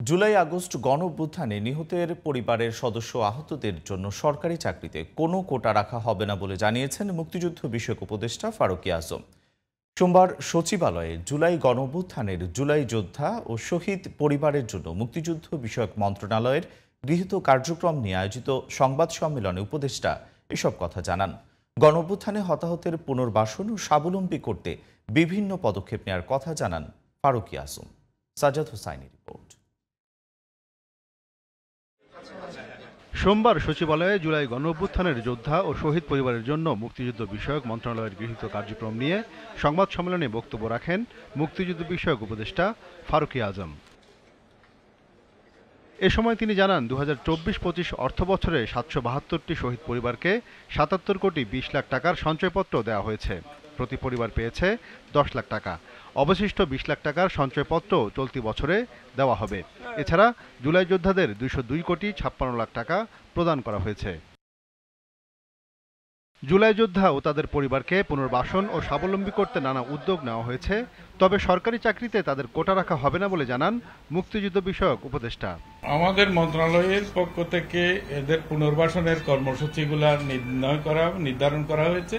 July August গণঅভ্যুত্থানে নিহতের পরিবারের সদস্য আহতদের জন্য সরকারি চাকরিতে কোনো কোটা রাখা হবে না বলে জানিয়েছেন মুক্তিযুদ্ধ বিষয়ক উপদেষ্টা ফারুক আজম। সোমবার সচিবালয়ে জুলাই গণঅভ্যুত্থানের জুলাই যোদ্ধা ও শহীদ পরিবারের জন্য মুক্তিযুদ্ধ বিষয়ক মন্ত্রণালয়ের গৃহীত কার্যক্রম নিয়ে আয়োজিত সংবাদ সম্মেলনে উপদেষ্টা এসব কথা জানান। গণঅভ্যুত্থানে হতাহতের পুনর্বাসন ও স্বাবলম্বী করতে বিভিন্ন পদক্ষেপ নেওয়ার কথা জানান ফারুক আজম। সাজ্জাদ হোসাইনের রিপোর্ট। সোমবার সচিবালয়ে জুলাই গণঅভ্যুত্থানের যোদ্ধা ও শহীদ পরিবারের জন্য মুক্তিযুদ্ধ বিষয়ক মন্ত্রণালয়ের গৃহীত কার্যক্রম নিয়ে সংবাদ সম্মেলনে বক্তব্য রাখেন মুক্তিযুদ্ধ বিষয়ক উপদেষ্টা ফারুক আজম। এ সময় তিনি জানান 2024-25 অর্থবছরে 772টি শহীদ পরিবারকে 77 কোটি 20 লাখ টাকার সঞ্চয়পত্র দেওয়া হয়েছে। প্রতি পরিবার পেয়েছে 10 লাখ টাকা। অবশিষ্ট 20 লাখ টাকার সঞ্চয়পত্র চলতি বছরে দেওয়া হবে। এছাড়া জুলাই যোদ্ধাদের 202 কোটি 56 লাখ টাকা প্রদান করা হয়েছে। জুলাই যোদ্ধা ও তাদের পরিবারকে পুনর্বাসন ও স্বাবলম্বী করতে নানা উদ্যোগ নেওয়া হয়েছে, তবে সরকারি চাকরিতে তাদের কোটা রাখা হবে না বলে জানান মুক্তিযুদ্ধ বিষয়ক উপদেষ্টা। আমাদের মন্ত্রণালয়ের পক্ষ থেকে এদের পুনর্বাসনের কর্মসূচিগুলো নির্ধারণ করা হয়েছে।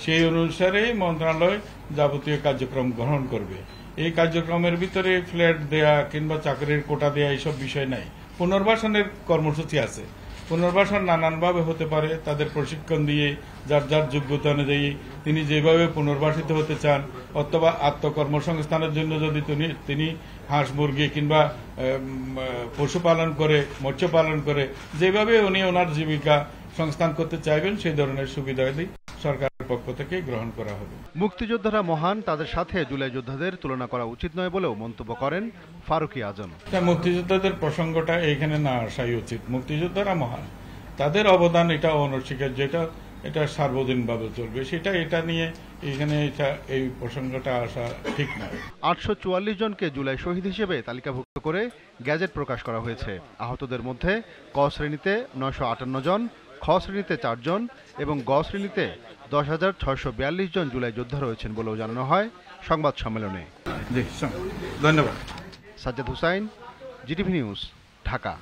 সেই অনুসারে মন্ত্রণালয় যাবতীয় কার্যক্রম গ্রহণ করবে। এই কার্যক্রমের ভিতরে ফ্ল্যাট দেয়া কিংবা চাকরির কোটা দেয়া এইসব বিষয় নাই। পুনর্বাসনের কর্মসূচি আছে। পুনর্বাসন নানানভাবে হতে পারে, তাদের প্রশিক্ষণ দিয়ে যার যার যোগ্যতা অনুযায়ী তিনি যেভাবে পুনর্বাসিত হতে চান, অথবা আত্মকর্মসংস্থানের জন্য যদি তিনি হাঁস মুরগি কিংবা পশুপালন করে, মৎস্য পালন করে যেভাবে উনি ওনার জীবিকা সংস্থান করতে চাইবেন সেই ধরনের সুবিধাদি সরকারের পক্ষ থেকে গ্রহণ করা হবে। মুক্তিযোদ্ধারা মহান, তাদের সাথে জুলাই যোদ্ধাদের তুলনা করা উচিত নয় বলেও মন্তব্য করেন ফারুক আজম। মুক্তিযোদ্ধাদের প্রসঙ্গটা এখানে না আসাই উচিত। মুক্তিযোদ্ধারা মহান, তাদের অবদান এটা অনস্বীকার্য, এটা সার্বজনীনভাবে চলবে, এটা নিয়ে এখানে এই প্রসঙ্গটা আসা ঠিক নয়। 844 জনকে জুলাই শহীদ হিসেবে তালিকাভুক্ত করে গ্যাজেট প্রকাশ করা হয়েছে। আহতদের মধ্যে ক শ্রেণীতে 958 জন, খ শ্রেণীতে 4 জন এবং গ শ্রেণীতে 10,642 জন জুলাই যোদ্ধা রয়েছেন বলেও জানানো হয় সংবাদ সম্মেলনে। ধন্যবাদ। Sajjad Hossain, GTV news, Dhaka.